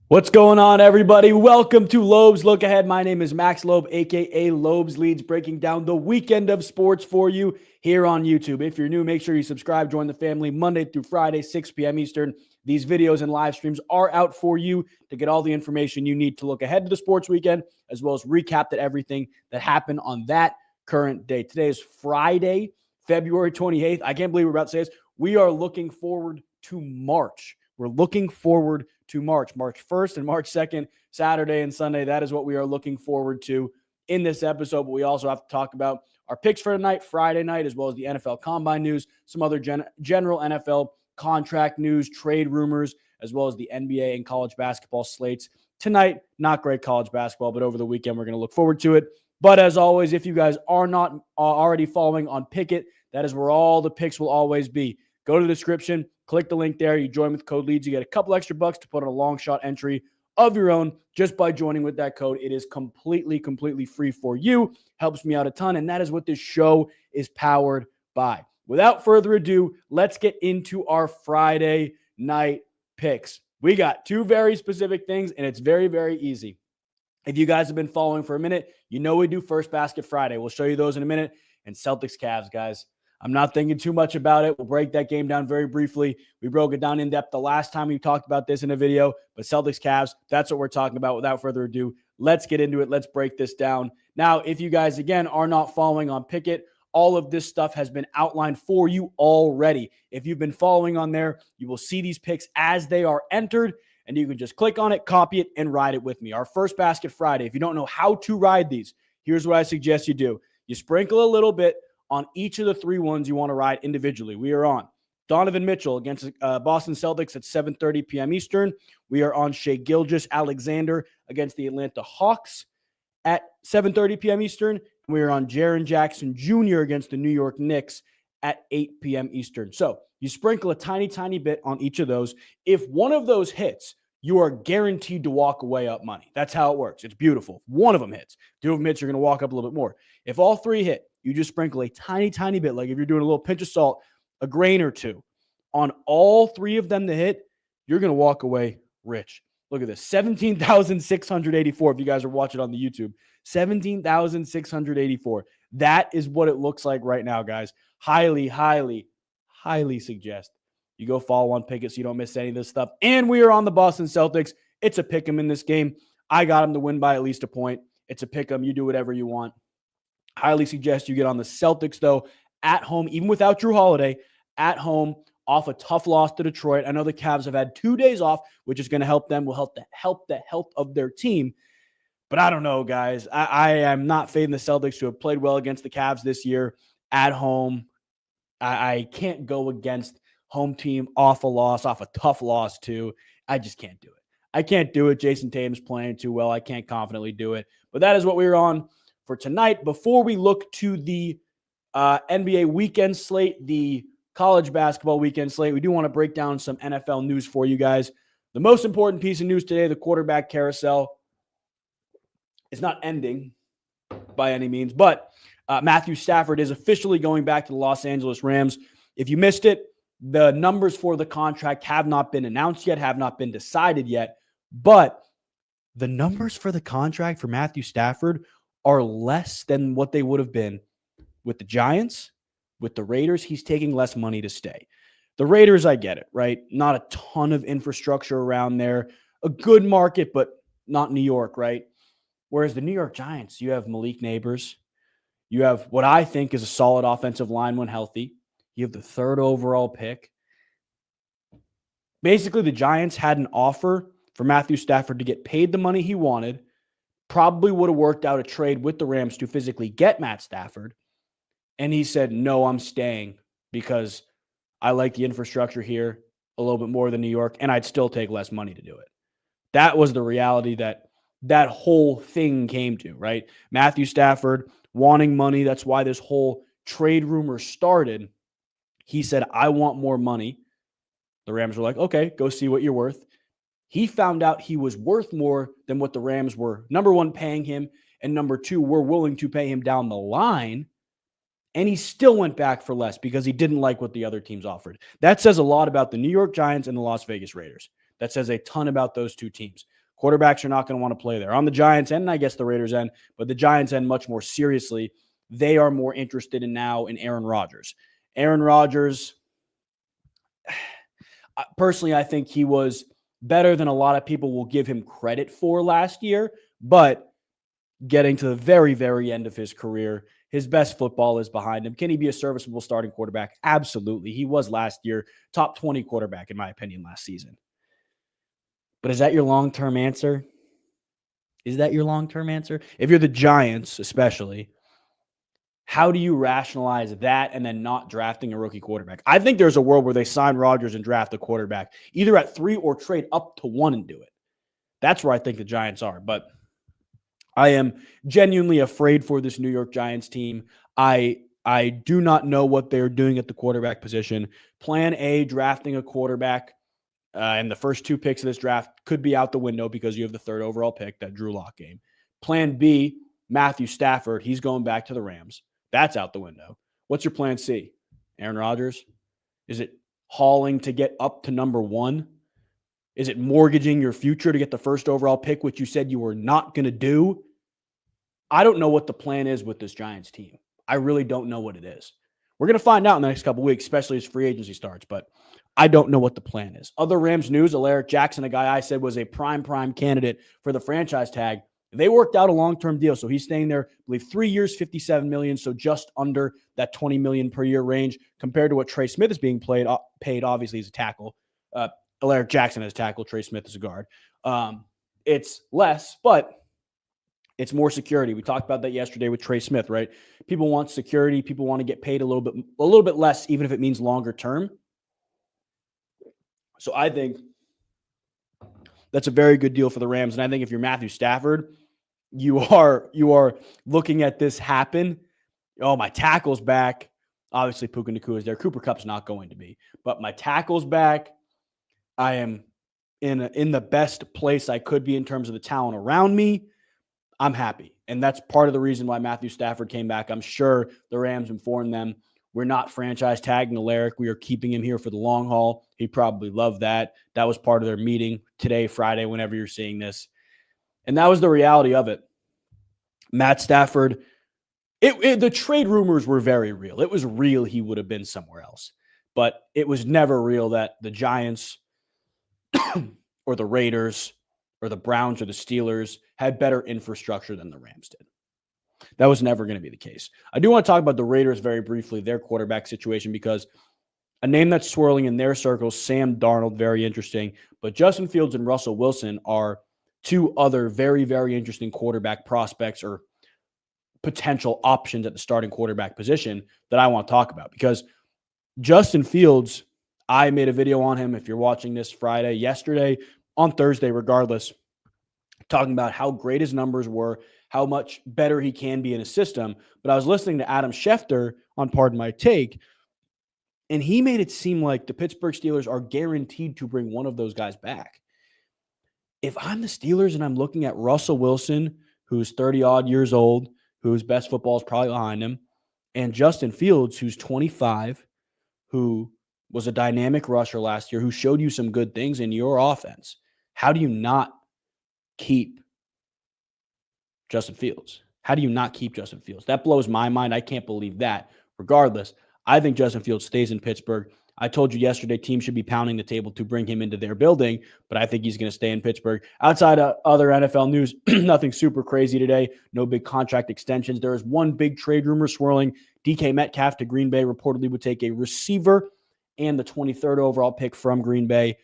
What's going on, everybody? Welcome to Loeb's Look Ahead. My name is Max Loeb, aka Loeb's Leads, breaking down the weekend of sports for you here on YouTube. If you're new, make sure you subscribe, join the family Monday through Friday, 6 p.m. Eastern. These videos and live streams are out for you to get all the information you need to look ahead to the sports weekend, as well as recap everything that happened on that current day. Today is Friday, February 28th. I can't believe we're about to say this. We are looking forward to March. We're looking forward to March 1st and March 2nd, Saturday and Sunday. That is what we are looking forward to in this episode. But we also have to talk about our picks for tonight, Friday night, as well as the NFL Combine news, some other general NFL contract news, trade rumors, as well as the NBA and college basketball slates. Tonight, not great college basketball, but over the weekend, we're going to look forward to it. But as always, if you guys are not already following on Pickett, that is where all the picks will always be. Go to the description, click the link there. You join with code LEADS. You get a couple extra bucks to put on a long shot entry of your own just by joining with that code. It is completely free for you. Helps me out a ton. And that is what this show is powered by. Without further ado, let's get into our Friday night picks. We got two very specific things, and it's very easy. If you guys have been following for a minute, you know we do First Basket Friday. We'll show you those in a minute. And Celtics Cavs, guys. I'm not thinking too much about it. We'll break that game down very briefly. We broke it down in depth the last time we talked about this in a video, but Celtics Cavs, that's what we're talking about. Without further ado, let's get into it. Let's break this down. Now, if you guys, again, are not following on Pickett, all of this stuff has been outlined for you already. If you've been following on there, you will see these picks as they are entered, and you can just click on it, copy it, and ride it with me. Our First Basket Friday, if you don't know how to ride these, here's what I suggest you do. You sprinkle a little bit on each of the three ones you want to ride individually. We are on Donovan Mitchell against Boston Celtics at 7:30 p.m. Eastern. We are on Shai Gilgeous-Alexander against the Atlanta Hawks at 7:30 p.m. Eastern. We are on Jaren Jackson Jr. against the New York Knicks at 8 p.m. Eastern. So you sprinkle a tiny bit on each of those. If one of those hits, you are guaranteed to walk away up money. That's how it works. It's beautiful. If one of them hits, two of them hits, you're going to walk up a little bit more. If all three hit, you just sprinkle a tiny bit, like if you're doing a little pinch of salt, a grain or two on all three of them to hit, you're going to walk away rich. Look at this, 17,684 if you guys are watching on the YouTube. 17,684. That is what it looks like right now, guys. Highly suggest you go follow on Pickett so you don't miss any of this stuff. And we are on the Boston Celtics. It's a pick 'em in this game. I got them to win by at least a point. It's a pick 'em. You do whatever you want. Highly suggest you get on the Celtics, though, at home, even without Drew Holiday, at home, off a tough loss to Detroit. I know the Cavs have had 2 days off, which is going to help them, will help the health of their team. But I don't know, guys. I am not fading the Celtics to have played well against the Cavs this year at home. I can't go against home team off a tough loss, too. I just can't do it. I can't do it. Jason Tatum's playing too well. I can't confidently do it. But that is what we're on for tonight. Before we look to the NBA weekend slate, the college basketball weekend slate, we do want to break down some NFL news for you guys. The most important piece of news today, the quarterback carousel, is not ending by any means, but Matthew Stafford is officially going back to the Los Angeles Rams. If you missed it, the numbers for the contract have not been announced yet, have not been decided yet, but the numbers for the contract for Matthew Stafford are less than what they would have been with the Giants, with the Raiders. He's taking less money to stay. The Raiders, I get it, right? Not a ton of infrastructure around there. A good market, but not New York, right? Whereas the New York Giants, you have Malik Neighbors. You have what I think is a solid offensive line when healthy. You have the 3rd overall pick. Basically, the Giants had an offer for Matthew Stafford to get paid the money he wanted. Probably would have worked out a trade with the Rams to physically get Matt Stafford. And he said, no, I'm staying because I like the infrastructure here a little bit more than New York, and I'd still take less money to do it. That was the reality that whole thing came to, right? Matthew Stafford wanting money. That's why this whole trade rumor started. He said, I want more money. The Rams were like, okay, go see what you're worth. He found out he was worth more than what the Rams were, number one, paying him, and number two, were willing to pay him down the line. And he still went back for less because he didn't like what the other teams offered. That says a lot about the New York Giants and the Las Vegas Raiders. that says a ton about those two teams. Quarterbacks are not going to want to play there. On the Giants end, and I guess the Raiders end, but the Giants end much more seriously. They are more interested in Aaron Rodgers. Aaron Rodgers, personally, I think he was better than a lot of people will give him credit for last year, but getting to the very, very end of his career, his best football is behind him. Can he be a serviceable starting quarterback? Absolutely. He was last year, top 20 quarterback, in my opinion, last season. But is that your long-term answer? Is that your long-term answer? If you're the Giants, especially, how do you rationalize that and then not drafting a rookie quarterback? I think there's a world where they sign Rodgers and draft a quarterback, either at 3 or trade up to 1 and do it. That's where I think the Giants are. But I am genuinely afraid for this New York Giants team. I do not know what they're doing at the quarterback position. Plan A, drafting a quarterback, and the first 2 picks of this draft could be out the window because you have the 3rd overall pick, that Drew Lock game. Plan B, Matthew Stafford, he's going back to the Rams. That's out the window. What's your plan C? Aaron Rodgers? Is it hauling to get up to number 1? Is it mortgaging your future to get the 1st overall pick, which you said you were not going to do? I don't know what the plan is with this Giants team. I really don't know what it is. We're going to find out in the next couple of weeks, especially as free agency starts, but I don't know what the plan is. Other Rams news, Alaric Jackson, a guy I said was a prime candidate for the franchise tag. They worked out a long-term deal, so he's staying there, I believe, 3 years, $57 million, so just under that $20 million per year range compared to what Trey Smith is being paid. Obviously, as a tackle. Alaric Jackson as a tackle, Trey Smith as a guard. It's less, but it's more security. We talked about that yesterday with Trey Smith, right? People want security. People want to get paid a little bit less, even if it means longer term. So I think that's a very good deal for the Rams. And I think if you're Matthew Stafford, you are looking at this happen. Oh, my tackle's back. Obviously, Puka Nacua is there. Cooper Kupp's not going to be. But my tackle's back. I am in the best place I could be in terms of the talent around me. I'm happy. And that's part of the reason why Matthew Stafford came back. I'm sure the Rams informed them, we're not franchise tagging Alaric. We are keeping him here for the long haul. He probably loved that. That was part of their meeting today, Friday, whenever you're seeing this. And that was the reality of it. Matt Stafford, the trade rumors were very real. It was real he would have been somewhere else. But it was never real that the Giants or the Raiders or the Browns or the Steelers had better infrastructure than the Rams did. That was never going to be the case. I do want to talk about the Raiders very briefly, their quarterback situation, because a name that's swirling in their circles, Sam Darnold, very interesting. But Justin Fields and Russell Wilson are 2 other very, very interesting quarterback prospects or potential options at the starting quarterback position that I want to talk about. Because Justin Fields, I made a video on him, if you're watching this yesterday, on Thursday, regardless, talking about how great his numbers were, how much better he can be in a system. But I was listening to Adam Schefter on Pardon My Take, and he made it seem like the Pittsburgh Steelers are guaranteed to bring one of those guys back. If I'm the Steelers and I'm looking at Russell Wilson, who's 30-odd years old, whose best football is probably behind him, and Justin Fields, who's 25, who was a dynamic rusher last year, who showed you some good things in your offense, how do you not keep Justin Fields? How do you not keep Justin Fields? That blows my mind. I can't believe that. Regardless, I think Justin Fields stays in Pittsburgh. I told you yesterday teams should be pounding the table to bring him into their building, but I think he's going to stay in Pittsburgh. Outside of other NFL news, nothing super crazy today. No big contract extensions. There is one big trade rumor swirling. DK Metcalf to Green Bay reportedly would take a receiver and the 23rd overall pick from Green Bay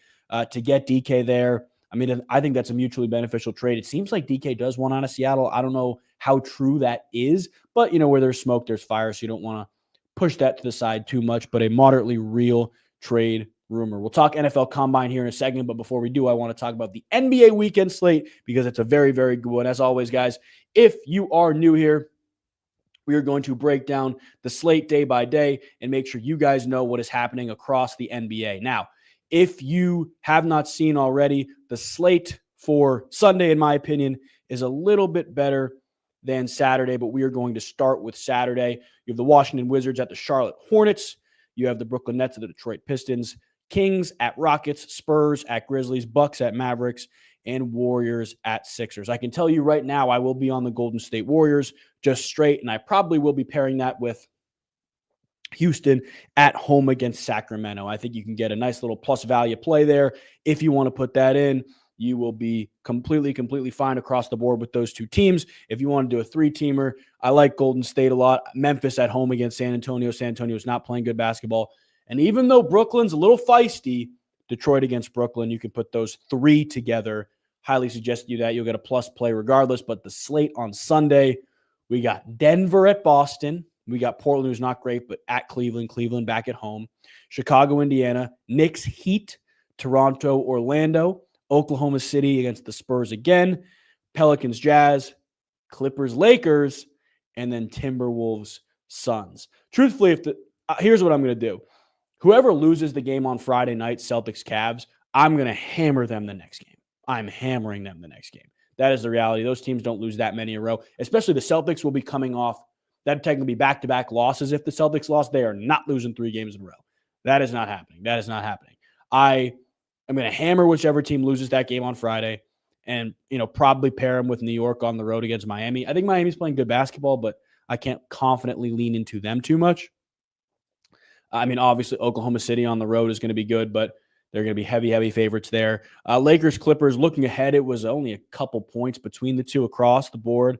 to get DK there. I mean, I think that's a mutually beneficial trade. It seems like DK does want out of Seattle. I don't know how true that is, but, where there's smoke, there's fire, so you don't want to push that to the side too much, but a moderately real trade rumor. We'll talk NFL Combine here in a second, but before we do, I want to talk about the NBA weekend slate because it's a very, very good one. As always, guys, if you are new here, we are going to break down the slate day by day and make sure you guys know what is happening across the NBA. Now, if you have not seen already, the slate for Sunday, in my opinion, is a little bit better than Saturday, but we are going to start with Saturday. You have the Washington Wizards at the Charlotte Hornets. You have the Brooklyn Nets at the Detroit Pistons. Kings at Rockets, Spurs at Grizzlies, Bucks at Mavericks, and Warriors at Sixers. I can tell you right now, I will be on the Golden State Warriors just straight, and I probably will be pairing that with Houston at home against Sacramento. I think you can get a nice little plus value play there. If you want to put that in, you will be completely fine across the board with those two teams. If you want to do a three-teamer, I like Golden State a lot. Memphis at home against San Antonio. San Antonio is not playing good basketball. And even though Brooklyn's a little feisty, Detroit against Brooklyn, you can put those three together. Highly suggest you that. You'll get a plus play regardless. But the slate on Sunday, we got Denver at Boston. We got Portland, who's not great, but at Cleveland. Cleveland back at home. Chicago, Indiana. Knicks, Heat. Toronto, Orlando. Oklahoma City against the Spurs again. Pelicans, Jazz. Clippers, Lakers. And then Timberwolves, Suns. Truthfully, here's what I'm going to do. Whoever loses the game on Friday night, Celtics, Cavs, I'm going to hammer them the next game. I'm hammering them the next game. That is the reality. Those teams don't lose that many in a row. Especially the Celtics will be coming off. That'd technically be back-to-back losses. If the Celtics lost, they are not losing 3 games in a row. That is not happening. That is not happening. I am going to hammer whichever team loses that game on Friday and, probably pair them with New York on the road against Miami. I think Miami's playing good basketball, but I can't confidently lean into them too much. I mean, obviously, Oklahoma City on the road is going to be good, but they're going to be heavy favorites there. Lakers, Clippers, looking ahead, it was only a couple points between the two across the board.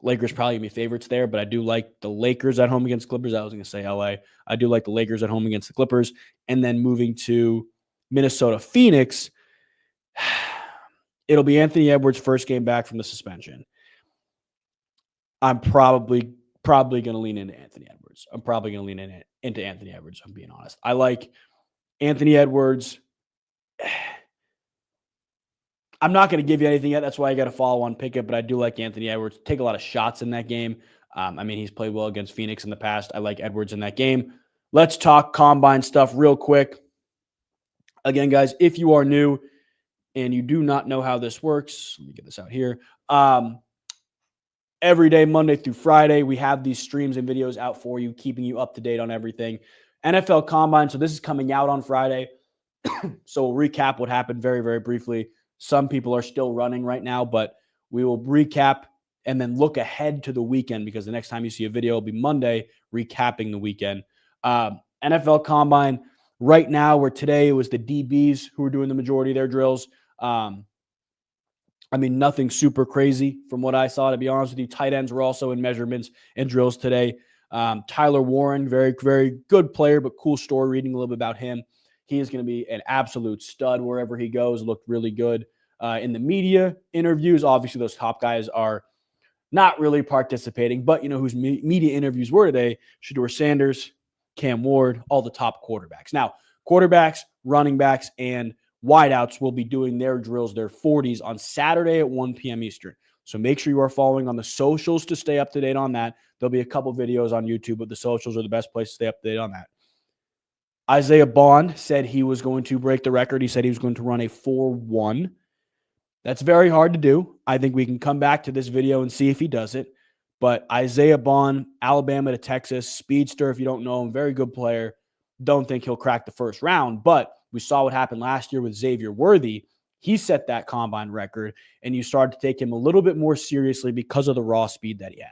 Lakers probably going to be favorites there, but I do like the Lakers at home against Clippers. I was going to say LA. I do like the Lakers at home against the Clippers. And then moving to Minnesota, Phoenix, it'll be Anthony Edwards' first game back from the suspension. I'm probably going to lean into Anthony Edwards. I'm probably going to lean into Anthony Edwards, if I'm being honest. I like Anthony Edwards. I'm not going to give you anything yet. That's why I got to follow on pick it, but I do like Anthony Edwards. Take a lot of shots in that game. He's played well against Phoenix in the past. I like Edwards in that game. Let's talk combine stuff real quick. Again, guys, if you are new and you do not know how this works, let me get this out here. Every day, Monday through Friday, we have these streams and videos out for you, keeping you up to date on everything. NFL Combine, so this is coming out on Friday. So we'll recap what happened very briefly. Some people are still running right now, but we will recap and then look ahead to the weekend because the next time you see a video will be Monday, recapping the weekend. NFL Combine, right now, where today it was the DBs who were doing the majority of their drills. Nothing super crazy from what I saw, to be honest with you. Tight ends were also in measurements and drills today. Tyler Warren, very good player, but cool story reading a little bit about him. He is going to be an absolute stud wherever he goes. Looked really good in the media interviews. Obviously, those top guys are not really participating, but whose media interviews were today? Shedeur Sanders, Cam Ward, all the top quarterbacks. Now, quarterbacks, running backs, and wideouts will be doing their drills, their 40s, on Saturday at 1 p.m. Eastern. So make sure you are following on the socials to stay up to date on that. There'll be a couple videos on YouTube, but the socials are the best place to stay up to date on that. Isaiah Bond said he was going to break the record. He said he was going to run a 4.1. That's very hard to do. I think we can come back to this video and see if he does it. But Isaiah Bond, Alabama to Texas, speedster, if you don't know him, very good player. Don't think he'll crack the first round. But we saw what happened last year with Xavier Worthy. He set that combine record, and you started to take him a little bit more seriously because of the raw speed that he had.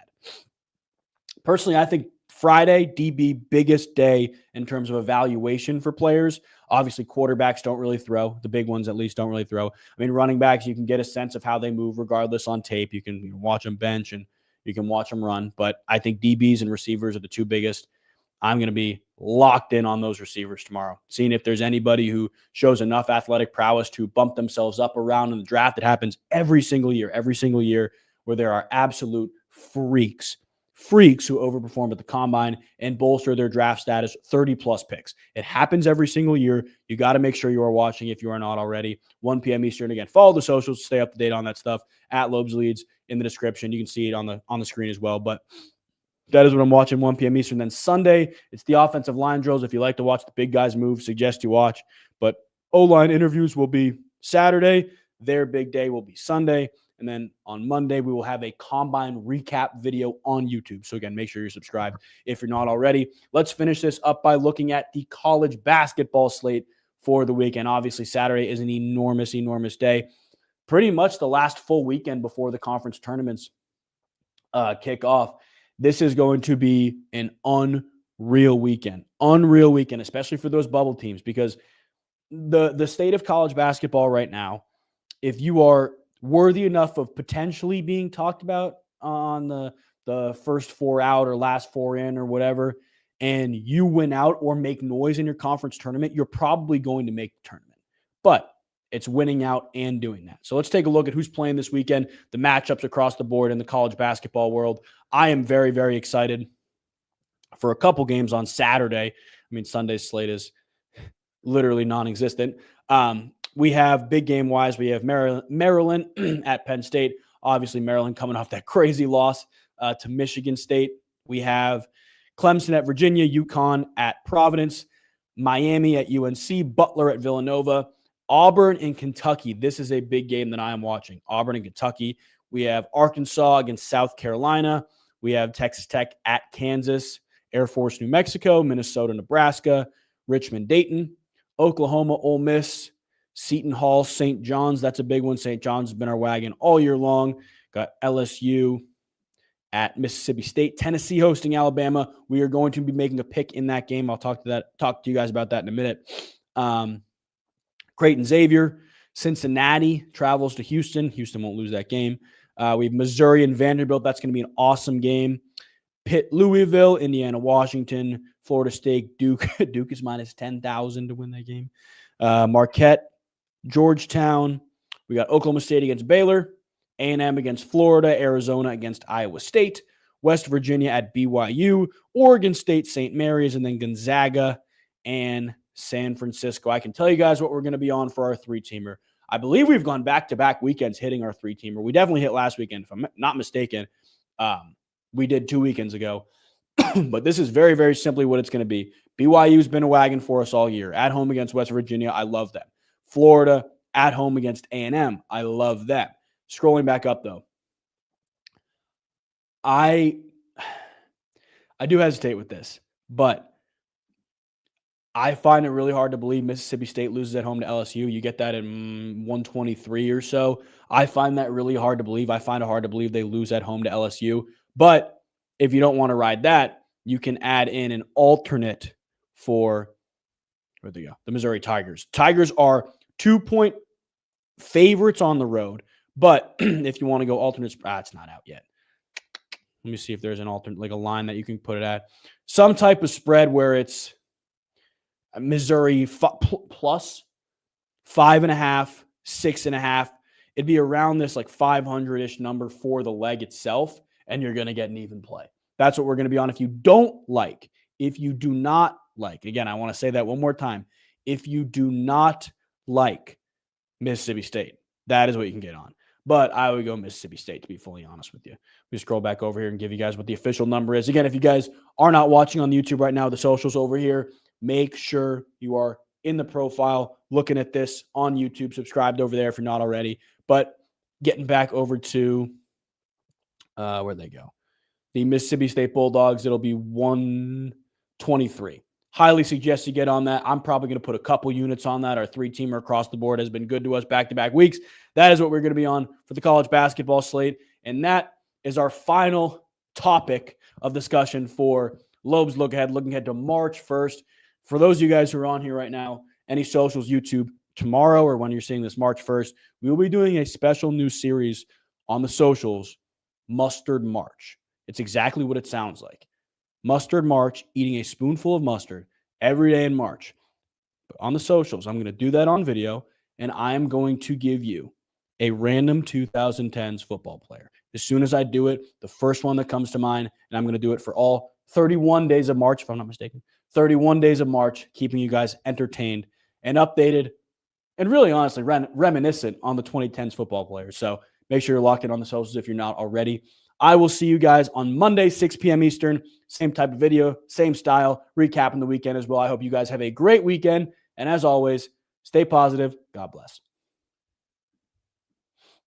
Personally, I think Friday, DB, biggest day in terms of evaluation for players. Obviously, quarterbacks don't really throw. The big ones, at least, don't really throw. Running backs, you can get a sense of how they move regardless on tape. You can watch them bench and you can watch them run. But I think DBs and receivers are the two biggest. I'm going to be locked in on those receivers tomorrow, seeing if there's anybody who shows enough athletic prowess to bump themselves up around in the draft. It happens every single year where there are absolute freaks who overperform at the combine and bolster their draft status 30-plus picks. It happens every single year. You got to make sure you are watching if you are not already. 1 p.m. Eastern. Again, follow the socials to stay up to date on that stuff. At Lobes Leads in the description. You can see it on the screen as well. But that is what I'm watching, 1 p.m. Eastern. Then Sunday, it's the offensive line drills. If you like to watch the big guys move, suggest you watch. But O-line interviews will be Saturday. Their big day will be Sunday. And then on Monday, we will have a combine recap video on YouTube. So again, make sure you're subscribed if you're not already. Let's finish this up by looking at the college basketball slate for the weekend. Obviously, Saturday is an enormous, enormous day. Pretty much the last full weekend before the conference tournaments kick off. This is going to be an unreal weekend, especially for those bubble teams, because the state of college basketball right now, if you are worthy enough of potentially being talked about on the first four out or last four in or whatever, and you win out or make noise in your conference tournament, you're probably going to make the tournament. But it's winning out and doing that. So let's take a look at who's playing this weekend, the matchups across the board in the college basketball world. I am very, very excited for a couple games on Saturday. I mean, Sunday's slate is literally non-existent. We have big game wise, we have Maryland at Penn State. Obviously, Maryland coming off that crazy loss to Michigan State. We have Clemson at Virginia, UConn at Providence, Miami at UNC, Butler at Villanova, Auburn and Kentucky. This is a big game that I am watching. Auburn and Kentucky. We have Arkansas against South Carolina. We have Texas Tech at Kansas, Air Force, New Mexico, Minnesota, Nebraska, Richmond, Dayton, Oklahoma, Ole Miss, Seton Hall, St. John's. That's a big one. St. John's has been our wagon all year long. Got LSU at Mississippi State, Tennessee hosting Alabama. We are going to be making a pick in that game. I'll talk to you guys about that in a minute. Creighton Xavier, Cincinnati travels to Houston. Houston won't lose that game. We have Missouri and Vanderbilt. That's going to be an awesome game. Pitt, Louisville, Indiana, Washington, Florida State, Duke. Duke is minus 10,000 to win that game. Marquette, Georgetown. We got Oklahoma State against Baylor, A&M against Florida, Arizona against Iowa State, West Virginia at BYU, Oregon State, St. Mary's, and then Gonzaga and San Francisco. I can tell you guys what we're going to be on for our three-teamer. I believe we've gone back-to-back weekends hitting our three-teamer. We definitely hit last weekend, if I'm not mistaken. We did 2 weekends ago. But this is very, very simply what it's going to be. BYU's been a wagon for us all year. At home against West Virginia, I love them. Florida, at home against A&M, I love them. Scrolling back up, though. I do hesitate with this, but I find it really hard to believe Mississippi State loses at home to LSU. You get that in 123 or so. I find that really hard to believe. I find it hard to believe they lose at home to LSU. But if you don't want to ride that, you can add in an alternate for, where'd they go? The Missouri Tigers. Tigers are 2-point favorites on the road. But if you want to go alternates, it's not out yet. Let me see if there's an alternate, like a line that you can put it at. Some type of spread where it's Missouri plus 5.5, 6.5. It'd be around this like 500-ish number for the leg itself, and you're going to get an even play. That's what we're going to be on. If you do not like, again, I want to say that one more time. If you do not like Mississippi State, that is what you can get on. But I would go Mississippi State, to be fully honest with you. We scroll back over here and give you guys what the official number is. Again, if you guys are not watching on YouTube right now, the socials over here, make sure you are in the profile looking at this on YouTube, subscribed over there if you're not already. But getting back over to where'd they go? The Mississippi State Bulldogs, it'll be 123. Highly suggest you get on that. I'm probably going to put a couple units on that. Our three-teamer across the board has been good to us back-to-back weeks. That is what we're going to be on for the college basketball slate. And that is our final topic of discussion for Loeb's Look Ahead, looking ahead to March 1st. For those of you guys who are on here right now, any socials, YouTube, tomorrow or when you're seeing this March 1st, we will be doing a special new series on the socials, Mustard March. It's exactly what it sounds like. Mustard March, eating a spoonful of mustard every day in March. But on the socials, I'm going to do that on video, and I am going to give you a random 2010s football player. As soon as I do it, the first one that comes to mind, and I'm going to do it for all 31 days of March, if I'm not mistaken. 31 days of March, keeping you guys entertained and updated and really honestly reminiscent on the 2010s football players. So make sure you're locked in on the socials if you're not already. I will see you guys on Monday, 6 p.m. Eastern. Same type of video, same style, recapping the weekend as well. I hope you guys have a great weekend. And as always, stay positive. God bless.